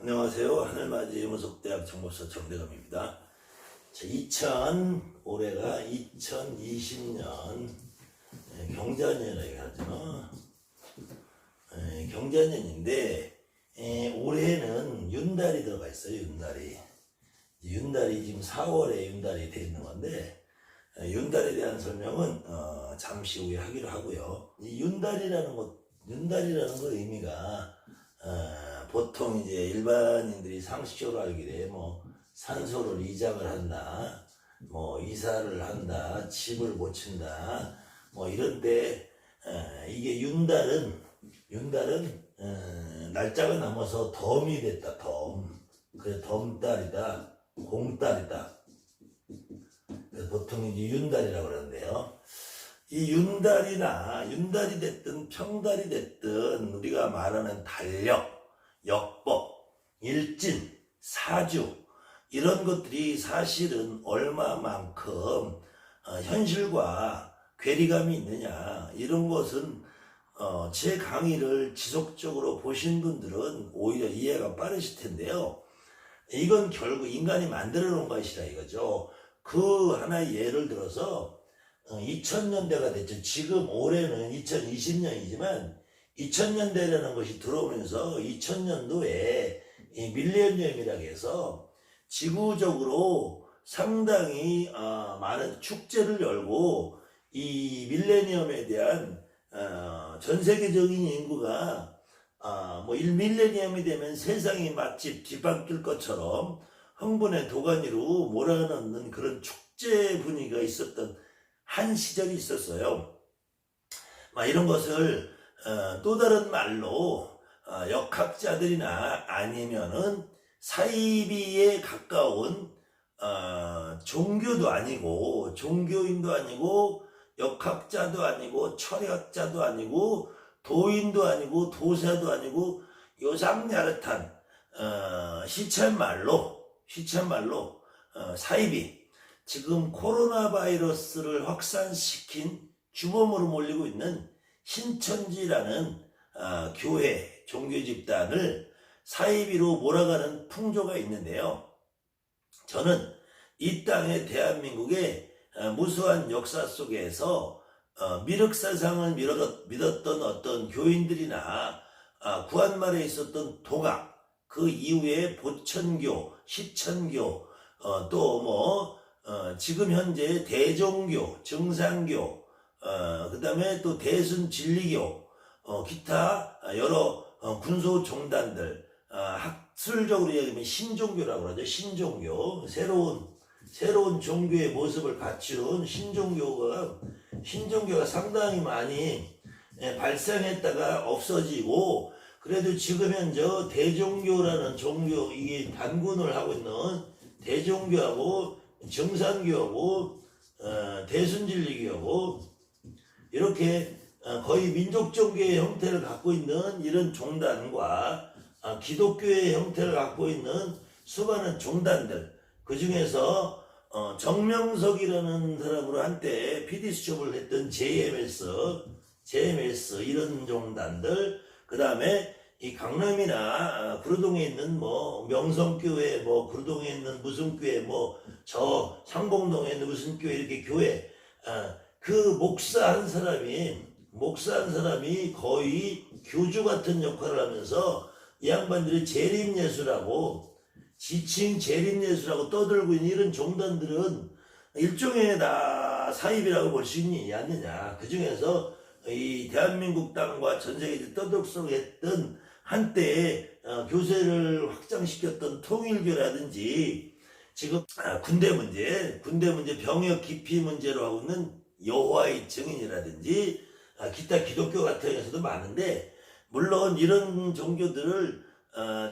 안녕하세요. 하늘맞이 무속대학 정보사 정대감입니다. 올해가 2020년 경자년이라고 하죠. 경자년인데 올해는 윤달이 들어가 있어요. 윤달이 지금 4월에 윤달이 되어 있는 건데 윤달에 대한 설명은 잠시 후에 하기로 하고요. 이 윤달이라는 것 의미가 보통 이제 일반인들이 상식적으로 알기에 산소를 이장을 한다, 이사를 한다, 집을 고친다, 이런데 이게 윤달은 날짜가 넘어서 덤이 됐다. 그래서 덤달이다, 공달이다. 그래서 보통 이제 윤달이라고 그러는데요. 이 윤달이 됐든 평달이 됐든 우리가 말하는 달력, 역법, 일진, 사주 이런 것들이 사실은 얼마만큼 현실과 괴리감이 있느냐, 이런 것은 제 강의를 지속적으로 보신 분들은 오히려 이해가 빠르실 텐데요. 이건 결국 인간이 만들어 놓은 것이라 이거죠. 그 하나의 예를 들어서 2000년대가 됐죠. 지금 올해는 2020년이지만 2000년대라는 것이 들어오면서 2000년도에 이 밀레니엄이라고 해서 지구적으로 상당히 많은 축제를 열고 이 밀레니엄에 대한 전 세계적인 인구가 1밀레니엄이 되면 세상이 마치 뒷바뀔 것처럼 흥분의 도가니로 몰아넣는 그런 축제 분위기가 있었던 한 시절이 있었어요. 이런 것을 또 다른 말로 역학자들이나 아니면은 사이비에 가까운 종교도 아니고 종교인도 아니고 역학자도 아니고 철학자도 아니고 도인도 아니고 도사도 아니고 요상야릇한 시쳇말로 사이비, 지금 코로나 바이러스를 확산시킨 주범으로 몰리고 있는 신천지라는 교회, 종교 집단을 사이비로 몰아가는 풍조가 있는데요. 저는 이 땅의 대한민국의 무수한 역사 속에서 미륵사상을 믿었던 어떤 교인들이나 구한말에 있었던 동학, 그 이후에 보천교, 시천교, 지금 현재 대종교, 증산교, 그 다음에 또 대순진리교, 기타 여러 군소 종단들, 학술적으로 얘기하면 신종교라고 그러죠. 신종교, 새로운 종교의 모습을 갖춘 신종교가 상당히 많이 발생했다가 없어지고, 그래도 지금 현재 대종교라는 종교, 이게 단군을 하고 있는 대종교하고 증산교하고 대순진리교하고 이렇게 거의 민족종교의 형태를 갖고 있는 이런 종단과 기독교의 형태를 갖고 있는 수많은 종단들, 그 중에서 정명석이라는 사람으로 한때 PD수첩을 했던 JMS 이런 종단들, 그 다음에 이 강남이나 구로동에 있는 명성교회, 구로동에 있는 무슨 교회, 저 상봉동에 있는 무슨 교회, 이렇게 교회, 그 목사 한 사람이 거의 교주 같은 역할을 하면서 이 양반들이 지칭 재림예수라고 떠들고 있는 이런 종단들은 일종의 다 사입이라고 볼 수 있니 않느냐. 그 중에서 이 대한민국 땅과 전 세계에 떠들썩했던 한때 교세를 확장시켰던 통일교라든지, 지금 군대 문제, 병역 기피 문제로 하고 있는 여호와의 증인이라든지 기타 기독교 같은 경우도 많은데, 물론 이런 종교들을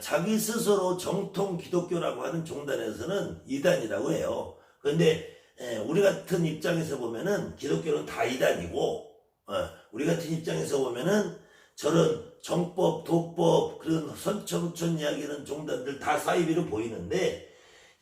자기 스스로 정통 기독교라고 하는 종단에서는 이단이라고 해요. 그런데 우리 같은 입장에서 보면은 기독교는 다 이단이고, 우리 같은 입장에서 보면은 저런 정법, 도법, 그런 선천후천 이야기하는 종단들 다 사이비로 보이는데,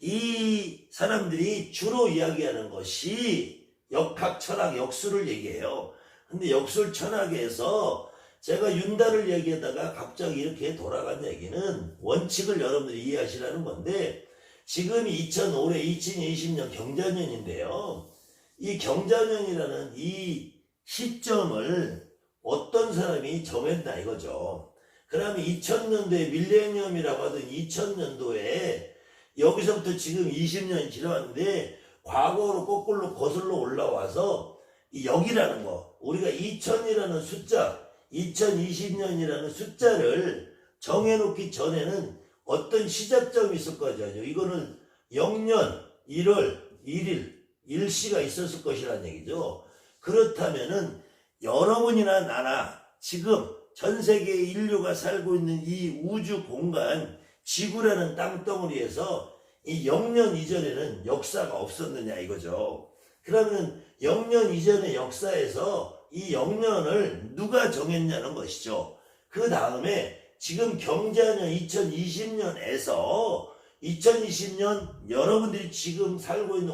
이 사람들이 주로 이야기하는 것이 역학, 철학, 역술을 얘기해요. 근데 역술, 철학에서 제가 윤달을 얘기하다가 갑자기 이렇게 돌아간 얘기는 원칙을 여러분들이 이해하시라는 건데, 지금 2005년 2020년 경자년인데요. 이 경자년이라는 이 시점을 어떤 사람이 정했나 이거죠. 그러면 2000년도에 밀레니엄이라고 하던 2000년도에 여기서부터 지금 20년이 지나왔는데 과거로 거꾸로 거슬러 올라와서 이 여기라는 거, 우리가 2000이라는 숫자, 2020년이라는 숫자를 정해놓기 전에는 어떤 시작점이 있을 거잖아요. 이거는 0년 1월 1일 일시가 있었을 것이라는 얘기죠. 그렇다면은 여러분이나 나나 지금 전 세계 인류가 살고 있는 이 우주 공간 지구라는 땅덩어리에서 이 0년 이전에는 역사가 없었느냐 이거죠. 그러면 0년 이전의 역사에서 이 0년을 누가 정했냐는 것이죠. 그 다음에 지금 경자년 2020년에서 2020년 여러분들이 지금 살고 있는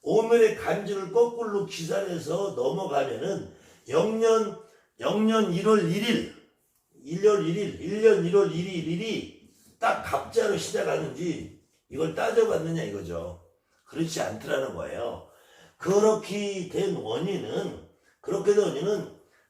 오늘의 간주를 거꾸로 기산해서 넘어가면은 0년 1월 1일 1년 1월 1일이 딱 갑자로 시작하는지 이걸 따져봤느냐 이거죠. 그렇지 않더라는 거예요. 그렇게 된 원인은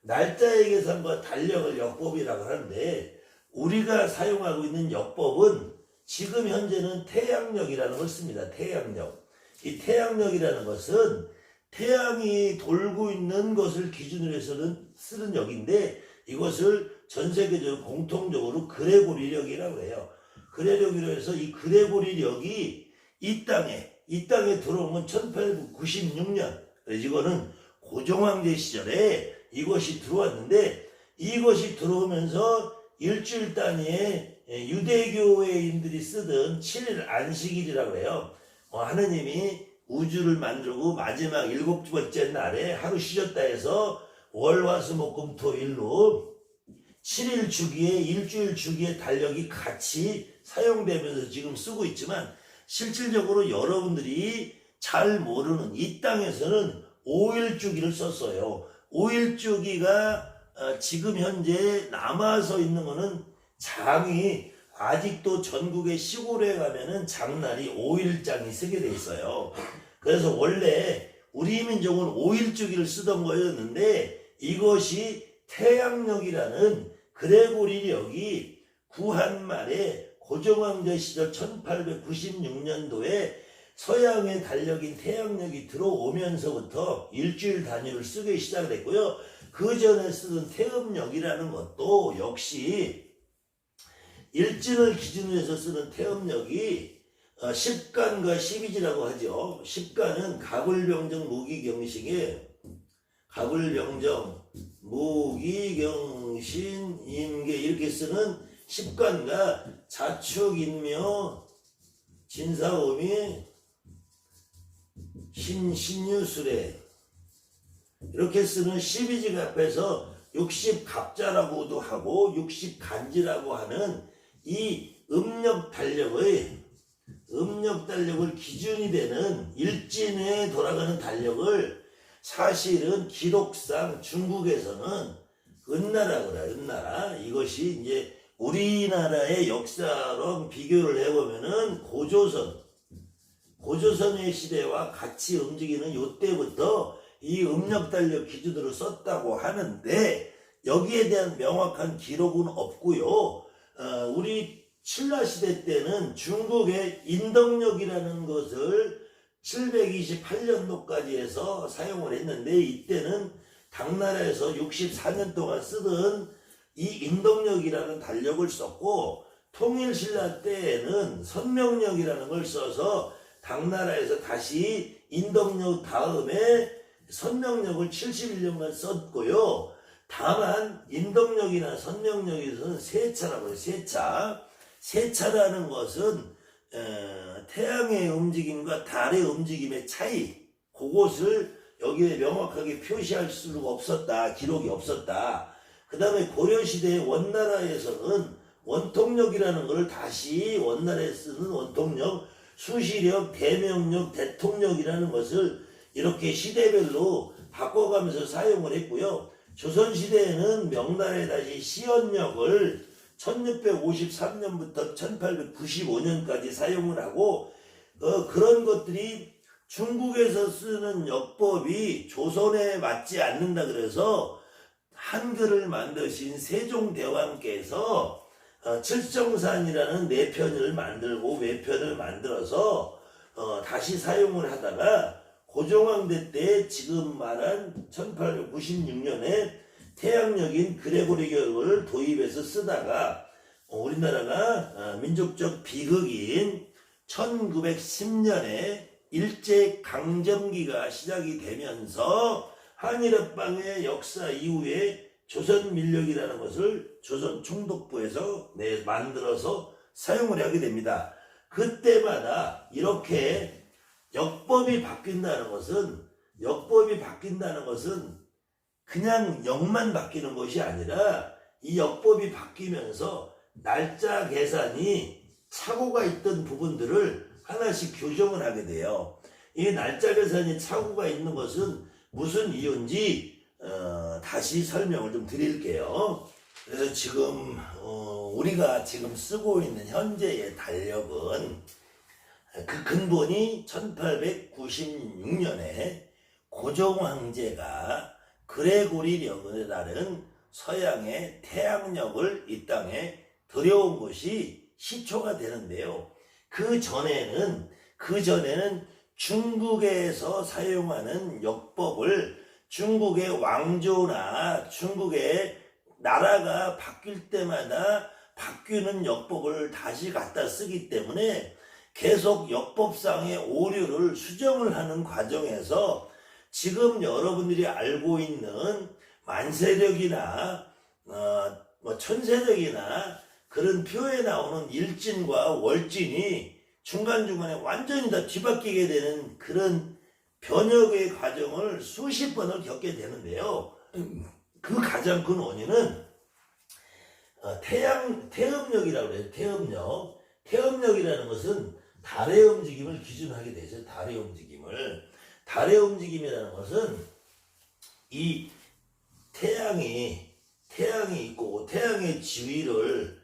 날짜의 계산과 달력을 역법이라고 하는데, 우리가 사용하고 있는 역법은 지금 현재는 태양력이라는 걸 씁니다. 태양력. 이 태양력이라는 것은 태양이 돌고 있는 것을 기준으로 해서는 쓰는 역인데, 이것을 전 세계적으로 공통적으로 그레고리력이라고 해요. 그레고리로 해서 이 그레고리력이 이 땅에 들어온 건 1896년. 그래서 이거는 고종황제 시절에 이것이 들어왔는데, 이것이 들어오면서 일주일 단위에 유대교회인들이 쓰던 7일 안식일이라고 해요. 하느님이 우주를 만들고 마지막 7번째 날에 하루 쉬셨다 해서 월화수목금토일로 7일 주기에 일주일 주기의 달력이 같이 사용되면서 지금 쓰고 있지만, 실질적으로 여러분들이 잘 모르는 이 땅에서는 5일 주기를 썼어요. 5일 주기가 지금 현재 남아서 있는 거는 장이 아직도 전국의 시골에 가면은 장날이 5일장이 쓰게 돼 있어요. 그래서 원래 우리 민족은 5일 주기를 쓰던 거였는데, 이것이 태양력이라는 그레고리력이 구한말에 고종황제 시절 1896년도에 서양의 달력인 태양력이 들어오면서부터 일주일 단위를 쓰기 시작했고요. 그 전에 쓰던 태음력이라는 것도 역시 일진을 기준으로 해서 쓰는 태음력이 10간과 12지라고 하죠. 10간은 가불병정 무기경식에 가불병정 무기경신 임계 이렇게 쓰는 10간과 자축인묘 진사오미 신유술에 이렇게 쓰는 12지가 앞에서 60갑자라고도 하고 60간지라고 하는 이 음력 달력을 기준이 되는 일진에 돌아가는 달력을 사실은 기록상 중국에서는 은나라고 그래요. 은나라. 이것이 이제 우리나라의 역사로 비교를 해보면은 고조선의 시대와 같이 움직이는 요때부터 이 음력달력 기준으로 썼다고 하는데, 여기에 대한 명확한 기록은 없고요. 우리 신라시대 때는 중국의 인덕력이라는 것을 728년도까지 해서 사용을 했는데, 이때는 당나라에서 64년 동안 쓰던 이 인덕력이라는 달력을 썼고, 통일신라 때에는 선명력이라는 걸 써서 당나라에서 다시 인덕력 다음에 선명력을 71년간 썼고요. 다만 인덕력이나 선명력에서는 세차라고 해요. 세차라는 것은 태양의 움직임과 달의 움직임의 차이, 그것을 여기에 명확하게 표시할 수가 없었다. 기록이 없었다. 그 다음에 고려시대의 원나라에서는 원통력이라는 것을 다시 원나라에 쓰는 원통력, 수시력, 대명력, 대통력이라는 것을 이렇게 시대별로 바꿔가면서 사용을 했고요. 조선시대에는 명나라에 다시 시언역을 1653년부터 1895년까지 사용을 하고 그런 것들이 중국에서 쓰는 역법이 조선에 맞지 않는다 그래서 한글을 만드신 세종대왕께서 칠정산이라는 내편을 만들고 외편을 만들어서 다시 사용을 하다가 고종황제 때 지금 말한 1896년에 태양역인 그레고리격을 도입해서 쓰다가 우리나라가 민족적 비극인 1910년에 일제강점기가 시작이 되면서 한일합방의 역사 이후에 조선민력이라는 것을 조선총독부에서 만들어서 사용을 하게 됩니다. 그때마다 이렇게 역법이 바뀐다는 것은 그냥 역만 바뀌는 것이 아니라 이 역법이 바뀌면서 날짜 계산이 착오가 있던 부분들을 하나씩 교정을 하게 돼요. 이 날짜 계산이 착오가 있는 것은 무슨 이유인지 다시 설명을 좀 드릴게요. 그래서 지금 우리가 지금 쓰고 있는 현재의 달력은 그 근본이 1896년에 고종황제가 그레고리력이라는 서양의 태양력을 이 땅에 들여온 것이 시초가 되는데요. 그 전에는 중국에서 사용하는 역법을 중국의 왕조나 중국의 나라가 바뀔 때마다 바뀌는 역법을 다시 갖다 쓰기 때문에 계속 역법상의 오류를 수정을 하는 과정에서 지금 여러분들이 알고 있는 만세력이나 천세력이나 그런 표에 나오는 일진과 월진이 중간중간에 완전히 다 뒤바뀌게 되는 그런 변혁의 과정을 수십 번을 겪게 되는데요. 그 가장 큰 원인은 태음력이라고 해요. 태음력이라는 것은 달의 움직임을 기준하게 되죠. 달의 움직임이라는 것은 이 태양이 있고 태양의 주위를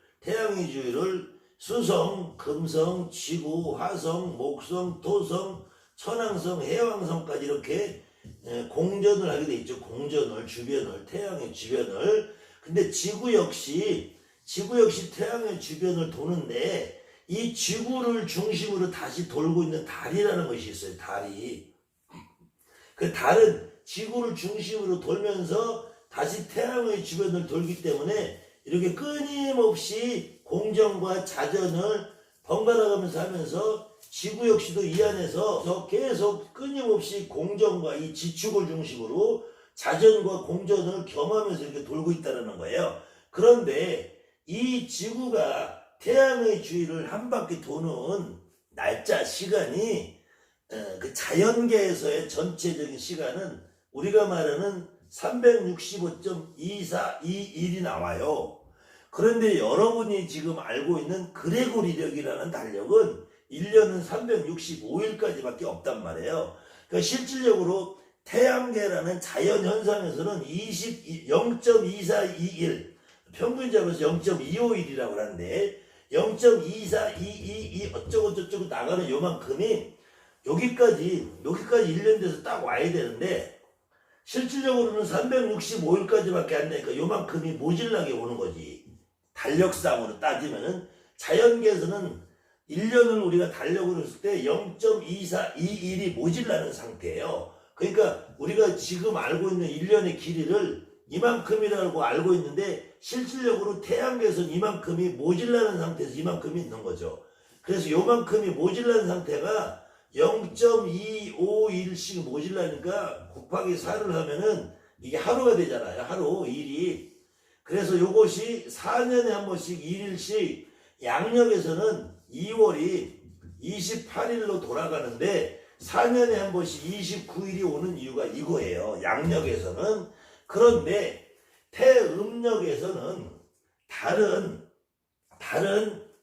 수성, 금성, 지구, 화성, 목성, 토성, 천왕성, 해왕성까지 이렇게 공전을 하게 돼 있죠. 주변을, 태양의 주변을. 근데 지구 역시 태양의 주변을 도는데 이 지구를 중심으로 다시 돌고 있는 달이라는 것이 있어요. 그 달은 지구를 중심으로 돌면서 다시 태양의 주변을 돌기 때문에 이렇게 끊임없이 공전과 자전을 번갈아가면서 하면서 지구 역시도 이 안에서 계속 끊임없이 공전과 이 지축을 중심으로 자전과 공전을 겸하면서 이렇게 돌고 있다는 거예요. 그런데 이 지구가 태양의 주위를 한 바퀴 도는 날짜 시간이 그 자연계에서의 전체적인 시간은 우리가 말하는 365.2421이 나와요. 그런데 여러분이 지금 알고 있는 그레고리력이라는 달력은 1년은 365일까지밖에 없단 말이에요. 그러니까 실질적으로 태양계라는 자연현상에서는 0.2421 평균 잡아서 0.251이라고 하는데 0.2422 어쩌고저쩌고 나가는 요만큼이 여기까지 1년 돼서 딱 와야 되는데 실질적으로는 365일까지밖에 안 되니까 요만큼이 모질라게 오는 거지. 달력상으로 따지면은 자연계에서는 1년을 우리가 달력으로 했을 때 0.2421이 모질라는 상태예요. 그러니까 우리가 지금 알고 있는 1년의 길이를 이만큼이라고 알고 있는데 실질적으로 태양계에서는 이만큼이 모질라는 상태에서 이만큼이 있는 거죠. 그래서 요만큼이 모질라는 상태가 0.251씩 모질라니까 곱하기 4를 하면은 이게 하루가 되잖아요. 하루, 일이. 그래서 요것이 4년에 한 번씩 1일씩 양력에서는 2월이 28일로 돌아가는데 4년에 한 번씩 29일이 오는 이유가 이거예요. 양력에서는. 그런데 태음력에서는 다른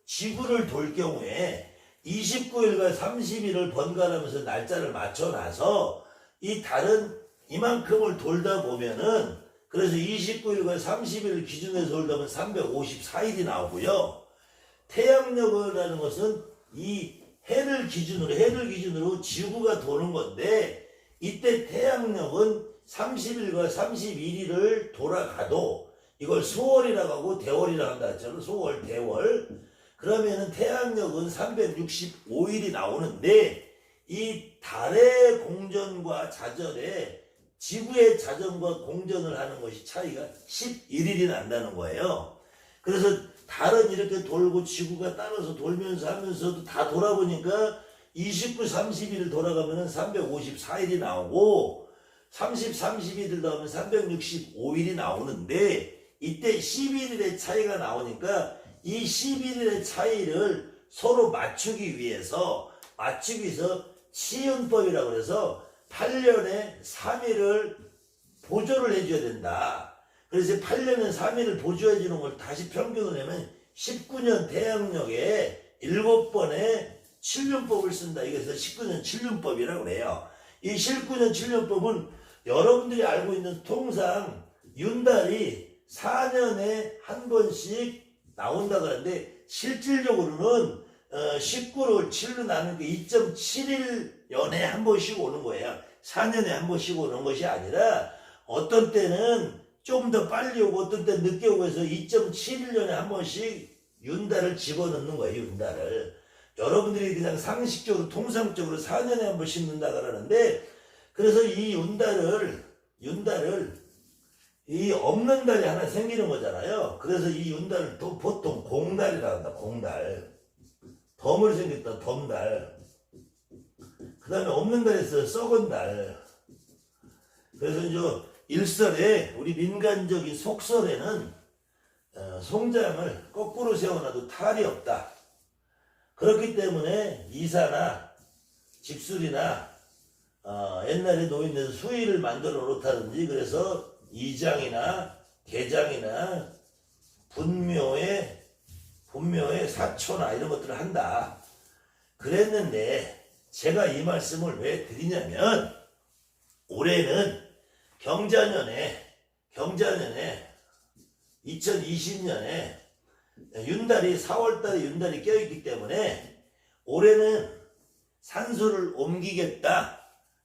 지구를 돌 경우에 29일과 30일을 번갈아가면서 날짜를 맞춰놔서 이 달은 이만큼을 돌다 보면은 그래서 29일과 30일을 기준으로 돌면 354일이 나오고요. 태양력이라는 것은 이 해를 기준으로 지구가 도는 건데, 이때 태양력은 30일과 31일을 돌아가도 이걸 수월이라고 하고 대월이라고 한다 했잖아요. 수월, 대월. 그러면은 태양력은 365일이 나오는데, 이 달의 공전과 자전에 지구의 자전과 공전을 하는 것이 차이가 11일이 난다는 거예요. 그래서 달은 이렇게 돌고 지구가 따라서 돌면서 하면서도 다 돌아보니까 29, 30일 돌아가면 354일이 나오고 30, 31일 더하면 365일이 나오는데, 이때 11일의 차이가 나오니까 이 11일의 차이를 서로 맞추기 위해서 치윤법이라고 해서 8년에 3일을 보조를 해줘야 된다. 그래서 8년에 3일을 보조해 주는 걸 다시 평균을 하면 19년 태양력에 7번의 7륜법을 쓴다. 이게서 19년 7륜법이라고 그래요. 이 19년 7륜법은 여러분들이 알고 있는 통상 윤달이 4년에 한 번씩 나온다 그러는데, 실질적으로는 19를 7로 나누는 게 2.71년에 한 번씩 오는 거예요. 4년에 한 번씩 오는 것이 아니라 어떤 때는 좀 더 빨리 오고 어떤 때는 늦게 오고 해서 2.71년에 한 번씩 윤달을 집어넣는 거예요. 윤달을. 여러분들이 그냥 상식적으로 통상적으로 4년에 한 번씩 넣는다 그러는데, 그래서 이 윤달을 이 없는 달이 하나 생기는 거잖아요. 그래서 이 윤달을 또 보통 공달이라고 한다. 공달. 덤을 생겼다. 덤달. 그 다음에 없는 달에서 썩은 달. 그래서 이제 일설에, 우리 민간적인 속설에는 송장을 거꾸로 세워놔도 탈이 없다. 그렇기 때문에 이사나 집술이나 옛날에 노인네서 수의를 만들어 놓다든지, 그래서 이장이나 개장이나 분묘에 사초나 이런 것들을 한다 그랬는데, 제가 이 말씀을 왜 드리냐면, 올해는 경자년에 2020년에 윤달이 4월달에 윤달이 껴있기 때문에 올해는 산소를 옮기겠다.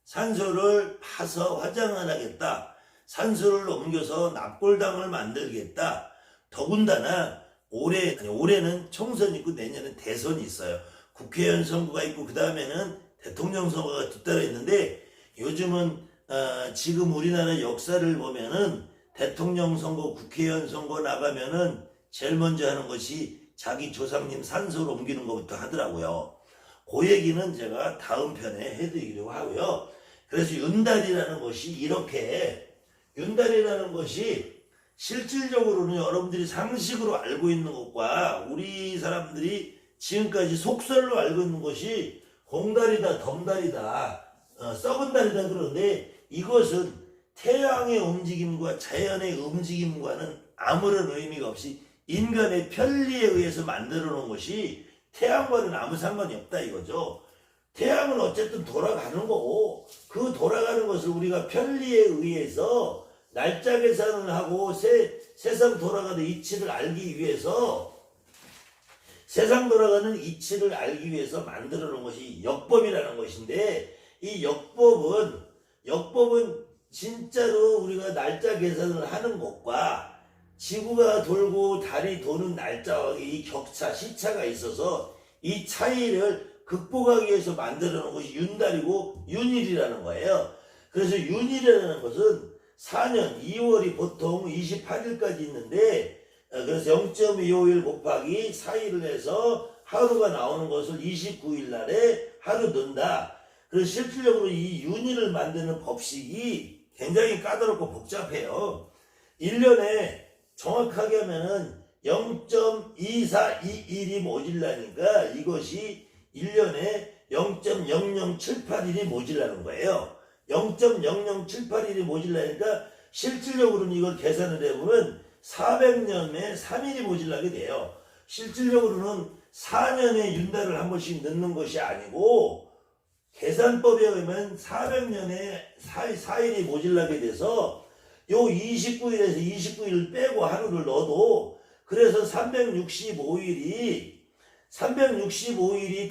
산소를 파서 화장을 하겠다. 산소를 옮겨서 납골당을 만들겠다. 더군다나 올해는 총선이 있고 내년은 대선이 있어요. 국회의원 선거가 있고 그 다음에는 대통령 선거가 뒤따라 있는데, 요즘은 지금 우리나라 역사를 보면은 대통령 선거, 국회의원 선거 나가면은 제일 먼저 하는 것이 자기 조상님 산소를 옮기는 것부터 하더라고요. 그 얘기는 제가 다음 편에 해드리려고 하고요. 그래서 윤달이라는 것이 실질적으로는 여러분들이 상식으로 알고 있는 것과 우리 사람들이 지금까지 속설로 알고 있는 것이 공달이다, 덤달이다, 썩은 달이다 그러는데, 이것은 태양의 움직임과 자연의 움직임과는 아무런 의미가 없이 인간의 편리에 의해서 만들어 놓은 것이 태양과는 아무 상관이 없다 이거죠. 태양은 어쨌든 돌아가는 거고, 그 돌아가는 것을 우리가 편리에 의해서 날짜 계산을 하고 세상 돌아가는 이치를 알기 위해서, 세상 돌아가는 이치를 알기 위해서 만들어 놓은 것이 역법이라는 것인데, 이 역법은 진짜로 우리가 날짜 계산을 하는 것과 지구가 돌고 달이 도는 날짜와 이 격차, 시차가 있어서 이 차이를 극복하기 위해서 만들어 놓은 것이 윤달이고 윤일이라는 거예요. 그래서 윤일이라는 것은 4년 2월이 보통 28일까지 있는데, 그래서 0.25일 곱하기 4일을 해서 하루가 나오는 것을 29일 날에 하루 넣는다. 그래서 실질적으로 이 윤일을 만드는 법칙이 굉장히 까다롭고 복잡해요. 1년에 정확하게 하면은 0.2421이 모질라니까 이것이 1년에 0.0078일이 모질라는 거예요. 0.0078일이 모질라니까 실질적으로는 이걸 계산을 해보면 400년에 3일이 모질라게 돼요. 실질적으로는 4년에 윤달을 한 번씩 넣는 것이 아니고, 계산법에 의하면 400년에 4일이 모질라게 돼서 요 29일에서 29일 빼고 하루를 넣어도 그래서 365일이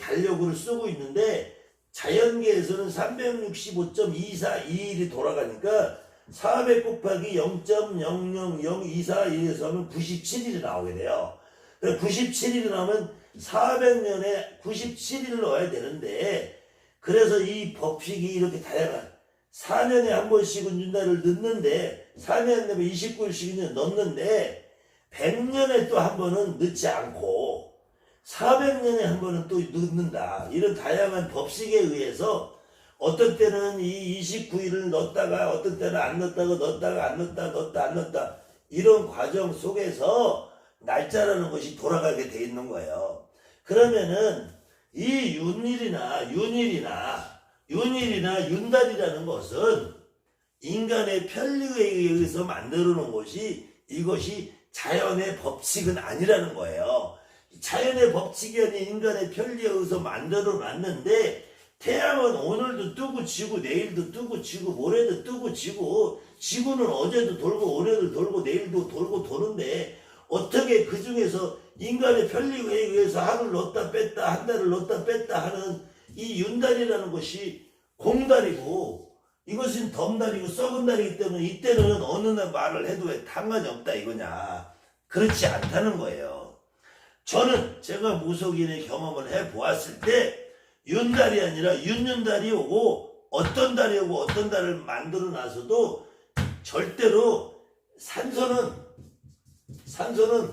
달력으를 쓰고 있는데 자연계에서는 365.242일이 돌아가니까 400 곱하기 0.000241에서 하면 97일이 나오게 돼요. 97일이 나오면 400년에 97일을 넣어야 되는데 그래서 이 법칙이 이렇게 다양한 4년에 한 번씩은 윤달을 넣는데 4년 되면 29일씩은 넣는데 100년에 또 한 번은 넣지 않고 400년에 한 번은 또 넣는다. 이런 다양한 법칙에 의해서 어떤 때는 이 29일을 넣었다가 어떤 때는 안 넣었다가 넣었다가 안 넣었다 넣었다 안 넣었다 이런 과정 속에서 날짜라는 것이 돌아가게 돼 있는 거예요. 그러면은 이 윤달이라는 것은 인간의 편리에 의해서 만들어 놓은 것이 이것이 자연의 법칙은 아니라는 거예요. 자연의 법칙이 아닌 인간의 편리에 의해서 만들어 놨는데 태양은 오늘도 뜨고 지고 내일도 뜨고 지고 모레도 뜨고 지고 지구는 어제도 돌고 오늘도 돌고 내일도 돌고 도는데 어떻게 그 중에서 인간의 편리에 의해서 하루를 넣었다 뺐다 한 달을 넣었다 뺐다 하는 이 윤달이라는 것이 공달이고 이것은 덤달이고 썩은 달이기 때문에 이때는 어느 날 말을 해도 왜 상관이 없다 이거냐. 그렇지 않다는 거예요. 저는 제가 무속인의 경험을 해보았을 때 윤달이 아니라 윤달이 오고 어떤 달이 오고 어떤 달을 만들어 놔서도 절대로 산소는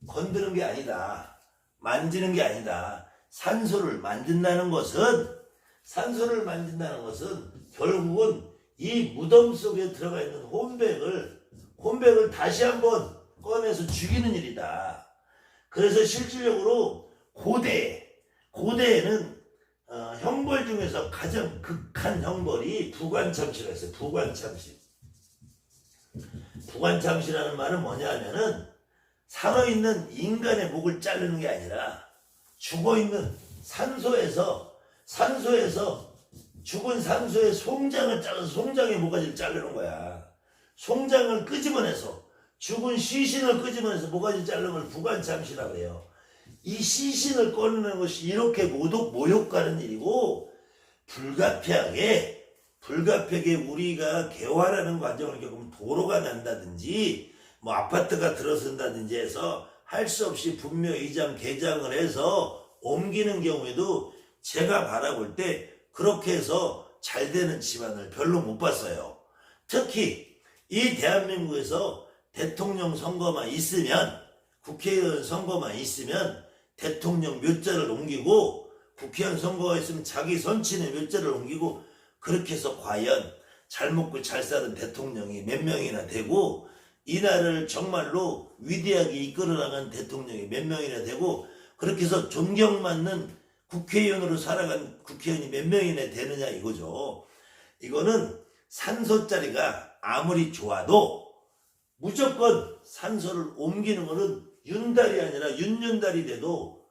건드는 게 아니다. 만지는 게 아니다. 산소를 만진다는 것은 결국은 이 무덤 속에 들어가 있는 혼백을 다시 한번 꺼내서 죽이는 일이다. 그래서 실질적으로 고대에는 형벌 중에서 가장 극한 형벌이 부관참시가 있어요. 부관참시라는 말은 뭐냐 하면은 살아있는 인간의 목을 자르는 게 아니라 죽어있는 산소에서 죽은 산소의 송장을 잘라서 송장의 모가지를 자르는 거야. 송장을 끄집어내서 죽은 시신을 끄집어내서 모가지 자르는 걸 부관참시라고 해요. 이 시신을 꺼내는 것이 이렇게 모욕가는 일이고 불가피하게 우리가 개화라는 과정을 겪으면 도로가 난다든지 뭐 아파트가 들어선다든지 해서 할 수 없이 분묘 이장 개장을 해서 옮기는 경우에도 제가 바라볼 때 그렇게 해서 잘 되는 집안을 별로 못 봤어요. 특히 이 대한민국에서 대통령 선거만 있으면 국회의원 선거만 있으면 대통령 묘자를 옮기고 국회의원 선거가 있으면 자기 선친의 묘자를 옮기고 그렇게 해서 과연 잘 먹고 잘 사는 대통령이 몇 명이나 되고 이 나라를 정말로 위대하게 이끌어나간 대통령이 몇 명이나 되고 그렇게 해서 존경받는 국회의원으로 살아간 국회의원이 몇 명이나 되느냐 이거죠. 이거는 산소자리가 아무리 좋아도 무조건 산소를 옮기는 것은 윤달이 아니라 윤달이 돼도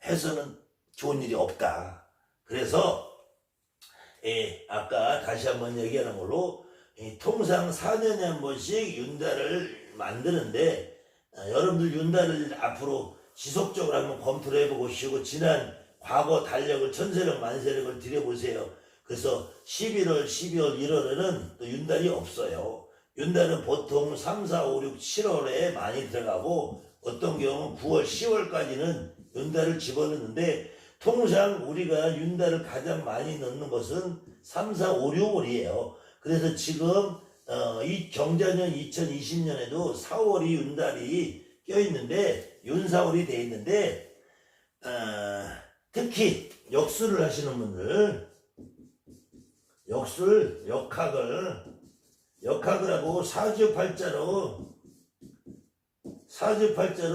해서는 좋은 일이 없다. 그래서 아까 다시 한번 얘기하는 걸로 통상 4년에 한 번씩 윤달을 만드는데 여러분들 윤달을 앞으로 지속적으로 한번 검토를 해보시고 지난 과거 달력을 천세력 만세력을 들여보세요. 그래서 11월, 12월, 1월에는 또 윤달이 없어요. 윤달은 보통 3, 4, 5, 6, 7월에 많이 들어가고 어떤 경우는 9월, 10월까지는 윤달을 집어넣는데 통상 우리가 윤달을 가장 많이 넣는 것은 3, 4, 5, 6월이에요. 그래서 지금 이 경자년 2020년에도 4월이 윤달이 껴있는데 윤사월이 돼 있는데 특히 역술을 하시는 분들 역학을 하고 사주팔자로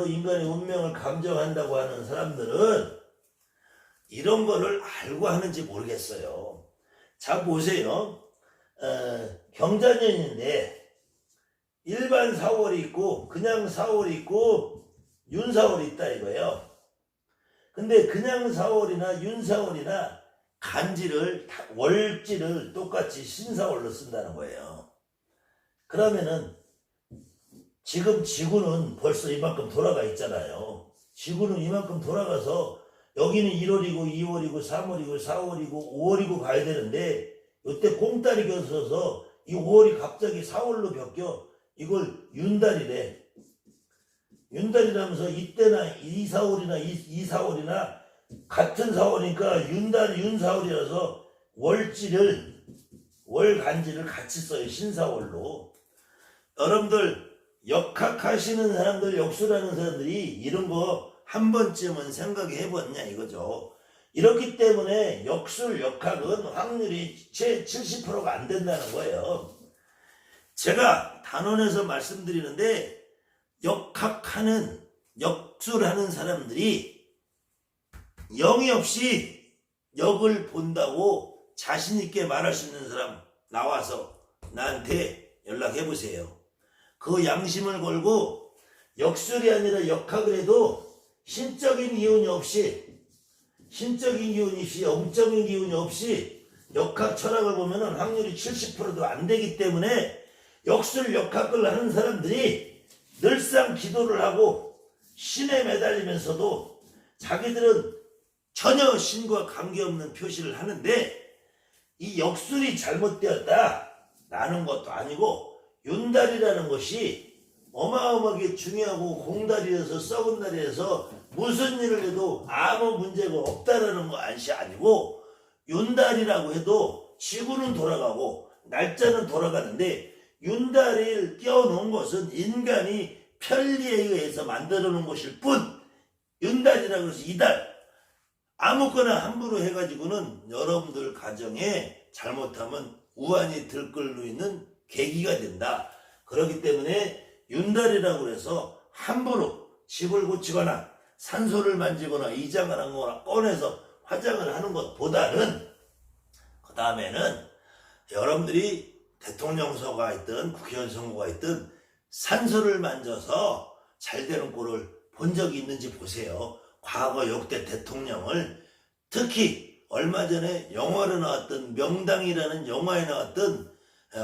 인간의 운명을 감정한다고 하는 사람들은 이런 거를 알고 하는지 모르겠어요. 자 보세요. 경자년인데 일반 4월이 있고 그냥 4월이 있고 윤사월이 있다 이거예요. 근데 그냥 4월이나 윤사월이나 간지를 월지를 똑같이 신사월로 쓴다는 거예요. 그러면은 지금 지구는 벌써 이만큼 돌아가 있잖아요. 지구는 이만큼 돌아가서 여기는 1월이고 2월이고 3월이고 4월이고 5월이고 가야 되는데 이때 공달이 껴서 이 5월이 갑자기 4월로 바뀌어. 이걸 윤달이래. 윤달이라면서 이때나 2, 4월이나 2, 4월이나 같은 4월이니까 윤사월이라서 월간지를 같이 써요. 신사월로. 여러분들 역학하시는 사람들, 역술하는 사람들이 이런 거 한 번쯤은 생각해 해봤냐 이거죠. 이렇기 때문에 역술, 역학은 확률이 채 70%가 안 된다는 거예요. 제가 단원에서 말씀드리는데 역학하는, 역술하는 사람들이 영이 없이 역을 본다고 자신있게 말할 수 있는 사람 나와서 나한테 연락해보세요. 그 양심을 걸고 역술이 아니라 역학을 해도 신적인 기운이 없이, 영적인 기운이 없이 역학 철학을 보면은 확률이 70%도 안 되기 때문에 역술, 역학을 하는 사람들이 늘상 기도를 하고 신에 매달리면서도 자기들은 전혀 신과 관계없는 표시를 하는데 이 역술이 잘못되었다라는 것도 아니고 윤달이라는 것이 어마어마하게 중요하고 공달이어서 썩은 달이어서 무슨 일을 해도 아무 문제가 없다라는 것이 아니고 윤달이라고 해도 지구는 돌아가고 날짜는 돌아가는데 윤달을 끼워놓은 것은 인간이 편리에 의해서 만들어 놓은 것일 뿐 윤달이라고 해서 이달 아무거나 함부로 해가지고는 여러분들 가정에 잘못하면 우환이 들끓고 있는 계기가 된다. 그렇기 때문에 윤달이라고 해서 함부로 집을 고치거나 산소를 만지거나 이장을 한 거나 꺼내서 화장을 하는 것보다는 그 다음에는 여러분들이 대통령 선거가 있든 국회의원 선거가 있든 산소를 만져서 잘 되는 꼴을 본 적이 있는지 보세요. 과거 역대 대통령을 특히 얼마 전에 영화로 나왔던 명당이라는 영화에 나왔던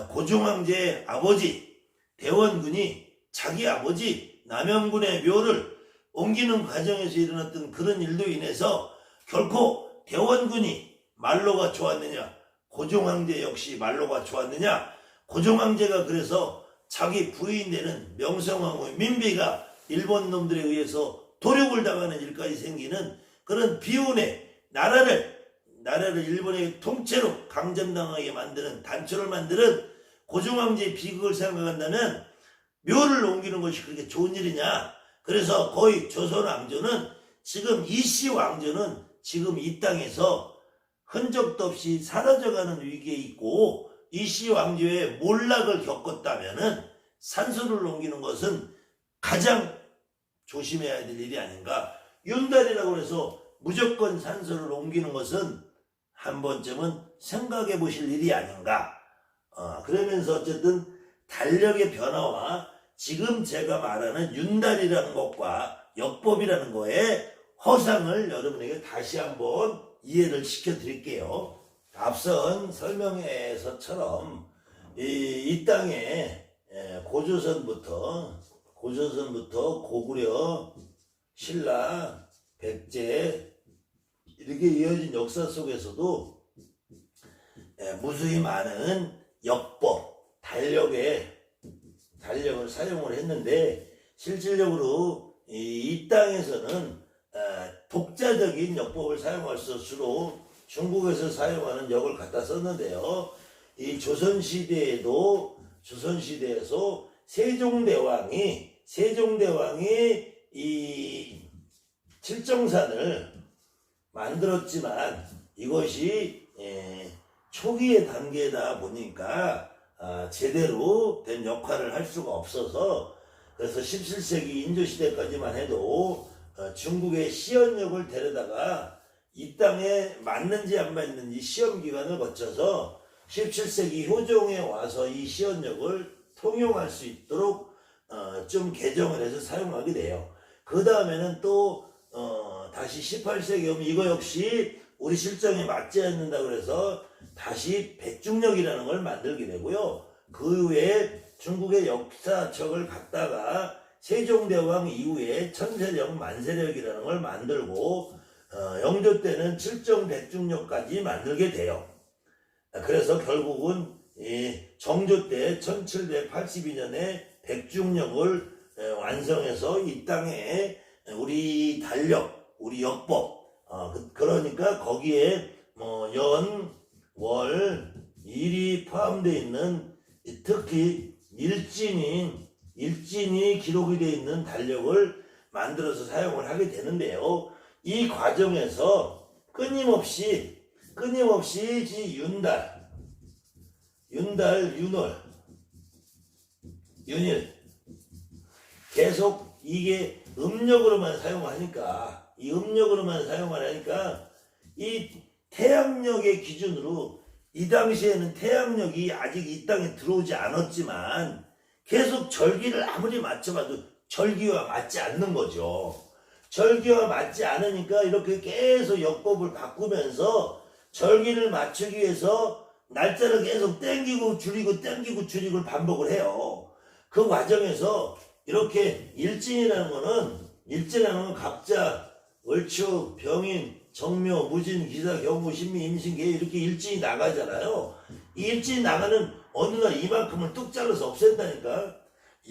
고종황제의 아버지 대원군이 자기 아버지 남영군의 묘를 옮기는 과정에서 일어났던 그런 일로 인해서 결코 대원군이 말로가 좋았느냐 고종황제 역시 말로가 좋았느냐 고종황제가 그래서 자기 부인 되는 명성황후의 민비가 일본 놈들에 의해서 도륙을 당하는 일까지 생기는 그런 비운의 나라를 일본의 통째로 강점당하게 만드는 단초를 만드는 고종황제의 비극을 생각한다면 묘를 옮기는 것이 그렇게 좋은 일이냐. 그래서 거의 조선왕조는 지금 이씨 왕조는 지금 이 땅에서 흔적도 없이 사라져가는 위기에 있고 이씨 왕조의 몰락을 겪었다면은 산소를 옮기는 것은 가장 조심해야 될 일이 아닌가. 윤달이라고 해서 무조건 산소를 옮기는 것은 한 번쯤은 생각해 보실 일이 아닌가. 그러면서 어쨌든 달력의 변화와 지금 제가 말하는 윤달이라는 것과 역법이라는 거에 허상을 여러분에게 다시 한번 이해를 시켜드릴게요. 앞선 설명에서처럼 이 땅에 고조선부터 고구려, 신라, 백제 이렇게 이어진 역사 속에서도 무수히 많은 역법, 달력을 사용을 했는데 실질적으로 이 땅에서는 독자적인 역법을 사용할 수 주로 중국에서 사용하는 역을 갖다 썼는데요. 이 조선시대에서 세종대왕이 이 칠정산을 만들었지만 이것이 초기의 단계다 보니까 제대로 된 역할을 할 수가 없어서 그래서 17세기 인조시대까지만 해도 중국의 시연역을 데려다가 이 땅에 맞는지 안 맞는지 시험기간을 거쳐서 17세기 효종에 와서 이 시연역을 통용할 수 있도록 좀 개정을 해서 사용하게 돼요. 그 다음에는 또 다시 18세기 오면 이거 역시 우리 실정에 맞지 않는다 그래서 다시 백중역이라는 걸 만들게 되고요. 그 후에 중국의 역사책을 갖다가 세종대왕 이후에 천세력, 만세력이라는 걸 만들고 영조 때는 칠정백중력까지 만들게 돼요. 그래서 결국은 정조 때 1782년에 백중력을 완성해서 이 땅에 우리 달력, 우리 역법, 그러니까 거기에 뭐 연, 월, 일이 포함되어 있는 특히 일진이 기록이 되어 있는 달력을 만들어서 사용을 하게 되는데요. 이 과정에서 끊임없이 윤달, 윤월, 윤일 계속 이게 음력으로만 사용하니까 이 태양력의 기준으로 이 당시에는 태양력이 아직 이 땅에 들어오지 않았지만 계속 절기를 아무리 맞춰봐도 절기와 맞지 않는 거죠. 절기와 맞지 않으니까 이렇게 계속 역법을 바꾸면서 절기를 맞추기 위해서 날짜를 계속 땡기고 줄이고 반복을 해요. 그 과정에서 이렇게 일진이라는 건 갑자, 을축, 병인, 정묘, 무진, 기사, 경무, 신미, 임신, 계 이렇게 일진이 나가잖아요. 이 일진이 나가는 어느 날 이만큼을 뚝 잘라서 없앤다니까.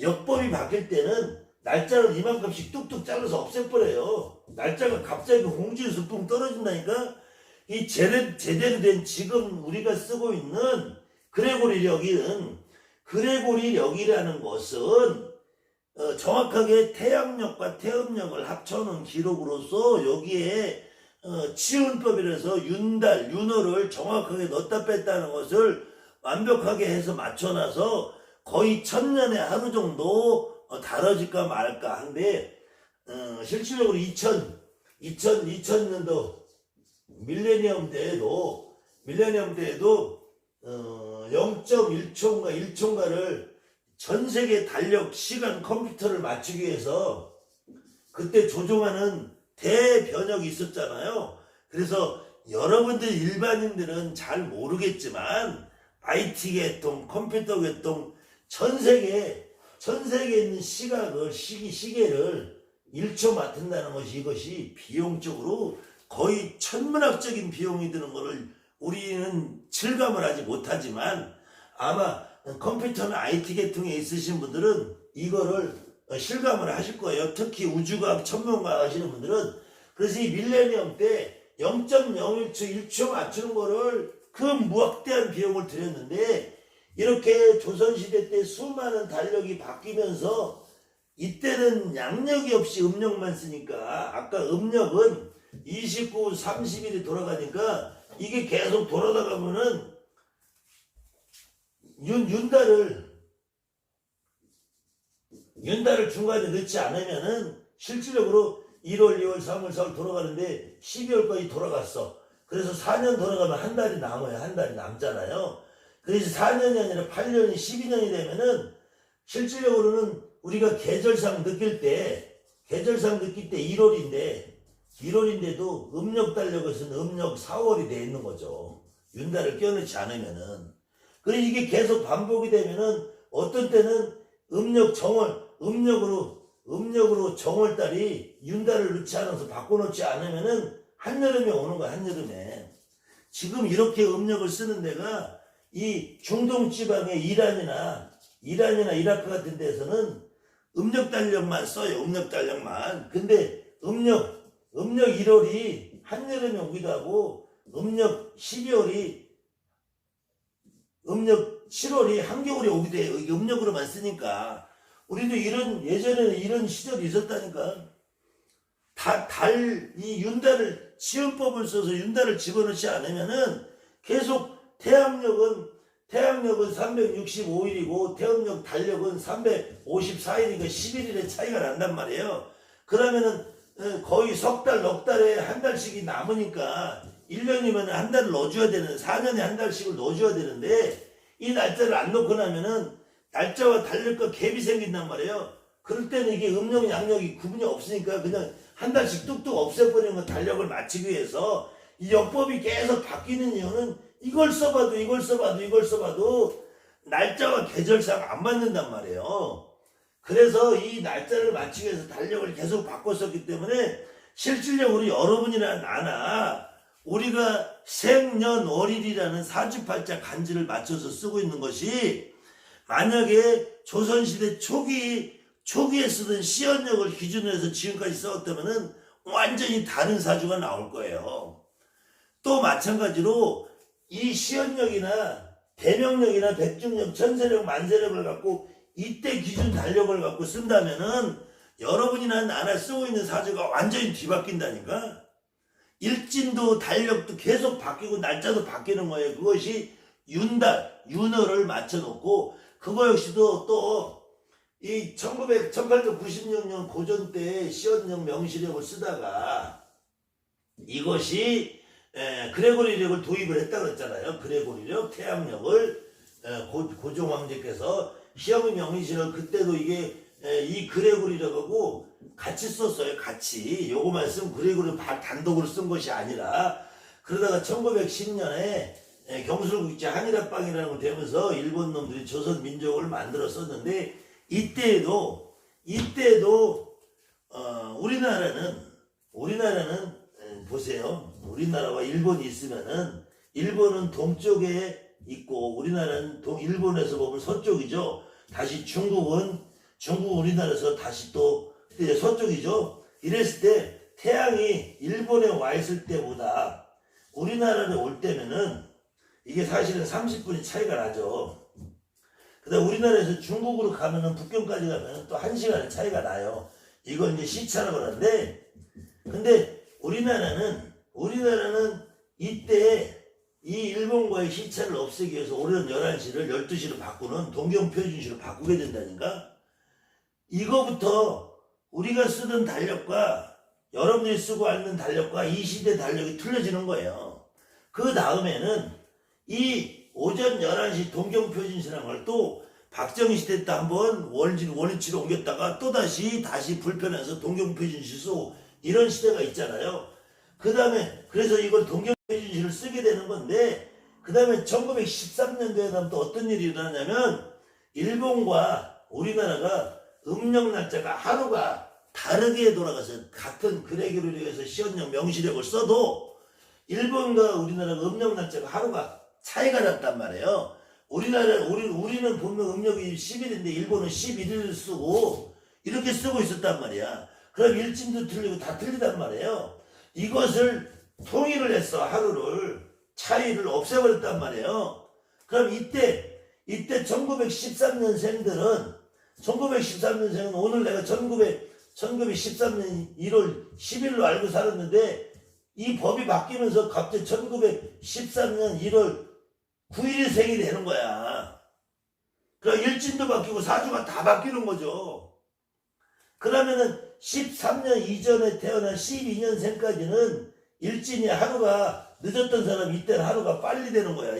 역법이 바뀔 때는 날짜를 이만큼씩 뚝뚝 잘라서 없애버려요. 날짜가 갑자기 홍지에서 뿡 떨어진다니까. 이 제대로 된 지금 우리가 쓰고 있는 그레고리력이라는 것은 정확하게 태양력과 태음력을 합쳐놓은 기록으로서 여기에 치운법이라서 윤달, 윤호를 정확하게 넣었다 뺐다는 것을 완벽하게 해서 맞춰놔서 거의 1000년에 하루 정도 다뤄질까 말까 한데 실질적으로 2000년도 밀레니엄 때에도 0.1초인가 1초인가를 전 세계 달력, 시간, 컴퓨터를 맞추기 위해서 그때 조종하는 대변혁이 있었잖아요. 그래서 여러분들 일반인들은 잘 모르겠지만 IT 계통, 컴퓨터 계통 전 세계에 있는 시계를 1초 맡는다는 것이 이것이 비용적으로 거의 천문학적인 비용이 드는 것을 우리는 실감을 하지 못하지만 아마 컴퓨터나 IT 계통에 있으신 분들은 이거를 실감을 하실 거예요. 특히 우주과학 천문과학 하시는 분들은. 그래서 이 밀레니엄 때 0.01초 1초 맞추는 거를 그 무학대한 비용을 들였는데 이렇게 조선시대 때 수많은 달력이 바뀌면서 이때는 양력이 없이 음력만 쓰니까 아까 음력은 29, 30일이 돌아가니까 이게 계속 돌아다가 보면은 윤달을 중간에 넣지 않으면은 실질적으로 1월, 2월, 3월, 4월 돌아가는데 12월까지 돌아갔어. 그래서 4년 돌아가면 한 달이 남아요. 한 달이 남잖아요. 그래서 4년이 아니라 8년이 12년이 되면은 실질적으로는 우리가 계절상 느낄 때 1월인데도 음력 달력에서는 음력 4월이 돼 있는 거죠. 윤달을 껴넣지 않으면은. 그래서 이게 계속 반복이 되면은 어떤 때는 음력으로 정월달이 윤달을 넣지 않아서 바꿔놓지 않으면은 한여름에 오는 거야, 한여름에. 지금 이렇게 음력을 쓰는 데가 이 중동 지방의 이란이나 이라크 같은 데서는 음력 달력만 써요, 음력 달력만. 근데 음력 1월이 한여름에 오기도 하고 음력 7월이 한겨울에 오기도 해요. 이게 음력으로만 쓰니까. 우리도 예전에는 이런 시절이 있었다니까. 이 윤달을, 치운법을 써서 윤달을 집어넣지 않으면은 계속 태양력은 365일이고 태음력 달력은 354일이니까 11일의 차이가 난단 말이에요. 그러면은 거의 석 달, 넉 달에 한 달씩이 남으니까 1년이면 한 달을 넣어줘야 되는, 4년에 한 달씩을 넣어줘야 되는데 이 날짜를 안 넣고 나면은 날짜와 달력과 갭이 생긴단 말이에요. 그럴 때는 이게 음력, 양력이 구분이 없으니까 그냥 한 달씩 뚝뚝 없애버리는 거 달력을 맞추기 위해서 이 역법이 계속 바뀌는 이유는 이걸 써봐도 날짜와 계절상 안 맞는단 말이에요. 그래서 이 날짜를 맞추기 위해서 달력을 계속 바꿨었기 때문에 실질적으로 여러분이나 나나 우리가 생년월일이라는 사주팔자 간지를 맞춰서 쓰고 있는 것이 만약에 조선시대 초기에 쓰던 시연력을 기준으로 해서 지금까지 써왔다면은 완전히 다른 사주가 나올 거예요. 또 마찬가지로 이 시연력이나 대명력이나 백중력, 천세력, 만세력을 갖고 이때 기준 달력을 갖고 쓴다면은 여러분이나 나나 쓰고 있는 사주가 완전히 뒤바뀐다니까. 일진도 달력도 계속 바뀌고 날짜도 바뀌는 거예요. 그것이 윤달, 윤월을 맞춰놓고 그거 역시도 또 이 1896년 고전 때 시연력 명시력을 쓰다가 이것이 그레고리력을 도입을 했다 그랬잖아요. 그레고리력, 태양력을 고종 황제께서 시험의 명시력을 그때도 이게 이 그레고리력하고 같이 썼어요. 같이 요거만 쓰면 그레고리 단독으로 쓴 것이 아니라 그러다가 1910년에 경술국제 한일합방이라는 걸 되면서 일본 놈들이 조선 민족을 만들었었는데 이때에도 우리나라는 보세요. 우리나라와 일본이 있으면은 일본은 동쪽에 있고 우리나라는 일본에서 보면 서쪽이죠. 다시 중국 우리나라에서 다시 또 서쪽이죠. 이랬을 때 태양이 일본에 와 있을 때보다 우리나라에 올 때면은 이게 사실은 30분이 차이가 나죠. 그다음 우리나라에서 중국으로 가면은 북경까지 가면은 또 1시간의 차이가 나요. 이건 이제 시차라고 하는데, 근데 우리나라는 이때 이 일본과의 시차를 없애기 위해서 오전 11시를 12시로 바꾸는 동경표준시로 바꾸게 된다니까. 이거부터 우리가 쓰던 달력과 여러분이 쓰고 있는 달력과 이 시대 달력이 틀려지는 거예요. 그 다음에는 이 오전 11시 동경표준시라는 걸 또 박정희 시대 때 한번 원위치로 옮겼다가 또 다시 불편해서 동경표준시 쓰고 이런 시대가 있잖아요. 그 다음에 그래서 이걸 동경표준시를 쓰게 되는 건데 그 다음에 1913년도에 가면 또 어떤 일이 일어나냐면 일본과 우리나라가 음력 날짜가 하루가 다르게 돌아가서 같은 그레고리력에서 시연력 명시력을 써도 일본과 우리나라가 음력 날짜가 하루가 차이가 났단 말이에요. 우리는 분명 음력이 10일인데 일본은 11일을 쓰고 이렇게 쓰고 있었단 말이야. 그럼 일진도 틀리고 다 틀리단 말이에요. 이것을 통일을 했어. 하루를 차이를 없애버렸단 말이에요. 그럼 이때 1913년생들은 오늘 내가 1913년 1월 10일로 알고 살았는데 이 법이 바뀌면서 갑자기 1913년 1월 9일이 생이 되는 거야. 그럼 일진도 바뀌고 사주가 다 바뀌는 거죠. 그러면은 13년 이전에 태어난 12년생까지는 일진이 하루가 늦었던 사람이 이때는 하루가 빨리 되는 거야.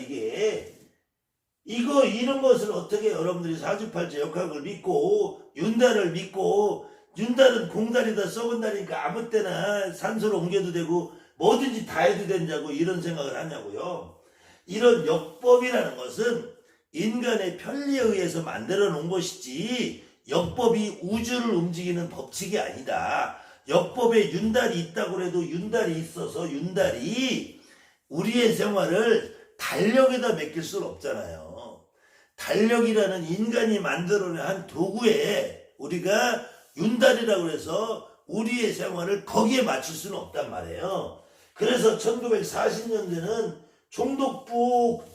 이런 것을 어떻게 여러분들이 사주팔자 역학을 믿고 윤달을 믿고 윤달은 공달이다 썩은 달이니까 아무 때나 산소로 옮겨도 되고 뭐든지 다 해도 된다고 이런 생각을 하냐고요. 이런 역법이라는 것은 인간의 편리에 의해서 만들어 놓은 것이지 역법이 우주를 움직이는 법칙이 아니다. 역법에 윤달이 있다고 해도 윤달이 있어서 윤달이 우리의 생활을 달력에다 맡길 수는 없잖아요. 달력이라는 인간이 만들어낸 한 도구에 우리가 윤달이라고 해서 우리의 생활을 거기에 맞출 수는 없단 말이에요. 그래서 1940년대는 총독부에서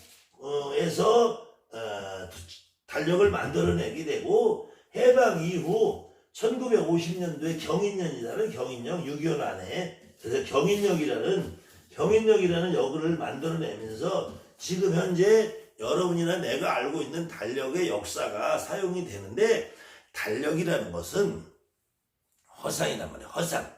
달력을 만들어내게 되고 해방 이후 1950년도에 경인년이라는 경인력 6.25 안에 그래서 경인력이라는 역을 만들어내면서 지금 현재 여러분이나 내가 알고 있는 달력의 역사가 사용이 되는데 달력이라는 것은 허상이란 말이에요. 허상.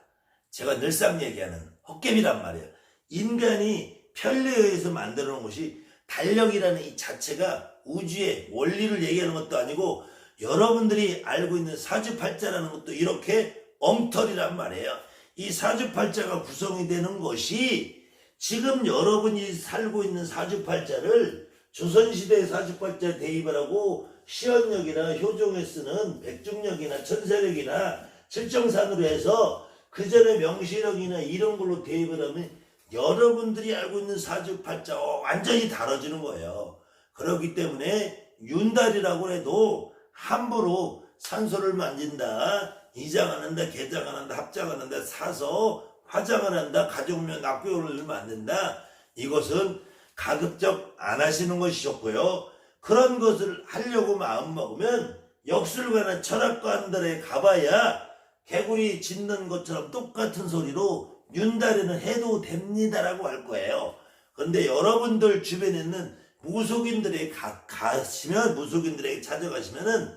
제가 늘상 얘기하는 헛개비란 말이에요. 인간이 편리에 의해서 만들어 놓은 것이 달력이라는 이 자체가 우주의 원리를 얘기하는 것도 아니고 여러분들이 알고 있는 사주팔자라는 것도 이렇게 엉터리란 말이에요. 이 사주팔자가 구성이 되는 것이 지금 여러분이 살고 있는 사주팔자를 조선시대 사주팔자 대입을 하고 시언력이나 효종에 쓰는 백중력이나 천세력이나 칠정산으로 해서 그 전에 명시력이나 이런 걸로 대입을 하면 여러분들이 알고 있는 사주팔자와 완전히 다뤄지는 거예요. 그렇기 때문에 윤달이라고 해도 함부로 산소를 만진다, 이장을 한다, 개장을 한다, 합장을 한다, 사서 화장을 한다, 가족명 납교를 만든다, 이것은 가급적 안 하시는 것이 좋고요. 그런 것을 하려고 마음먹으면 역술가나 철학관들에 가봐야 개구리 짖는 것처럼 똑같은 소리로 윤달에는 해도 됩니다라고 할 거예요. 그런데 여러분들 주변에 있는 무속인들에게 가시면, 무속인들에게 찾아가시면은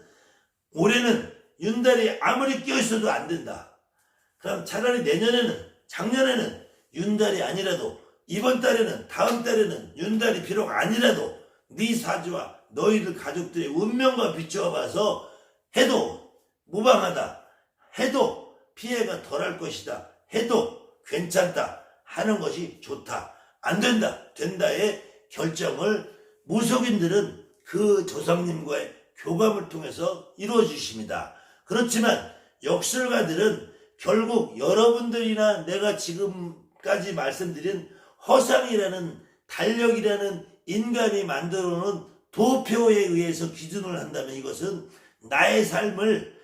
올해는 윤달이 아무리 끼어있어도 안 된다. 그럼 차라리 내년에는, 작년에는 윤달이 아니라도, 이번 달에는, 다음 달에는 윤달이 비록 아니라도 네 사주와 너희들 가족들의 운명과 비추어 봐서 해도 무방하다, 해도 피해가 덜할 것이다, 해도 괜찮다 하는 것이 좋다. 안 된다, 된다의 결정을 무속인들은 그 조상님과의 교감을 통해서 이루어 주십니다. 그렇지만 역술가들은 결국 여러분들이나 내가 지금까지 말씀드린 허상이라는, 달력이라는 인간이 만들어 놓은 도표에 의해서 기준을 한다면 이것은 나의 삶을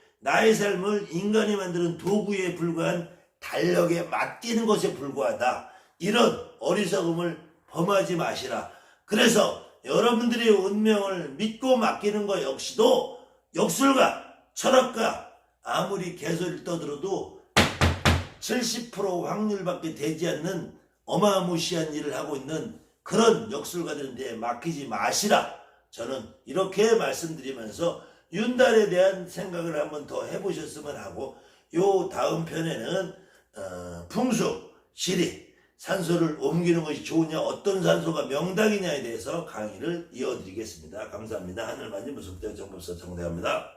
인간이 만드는 도구에 불과한 달력에 맡기는 것에 불과하다. 이런 어리석음을 범하지 마시라. 그래서 여러분들의 운명을 믿고 맡기는 것 역시도 역술가, 철학가 아무리 개소리를 떠들어도 70% 확률밖에 되지 않는 어마무시한 일을 하고 있는 그런 역술가들한테 맡기지 마시라. 저는 이렇게 말씀드리면서 윤달에 대한 생각을 한번 더 해보셨으면 하고, 요 다음 편에는 풍수, 지리, 산소를 옮기는 것이 좋으냐, 어떤 산소가 명당이냐에 대해서 강의를 이어드리겠습니다. 감사합니다. 하늘만지 무속대학 정보사 정대합니다.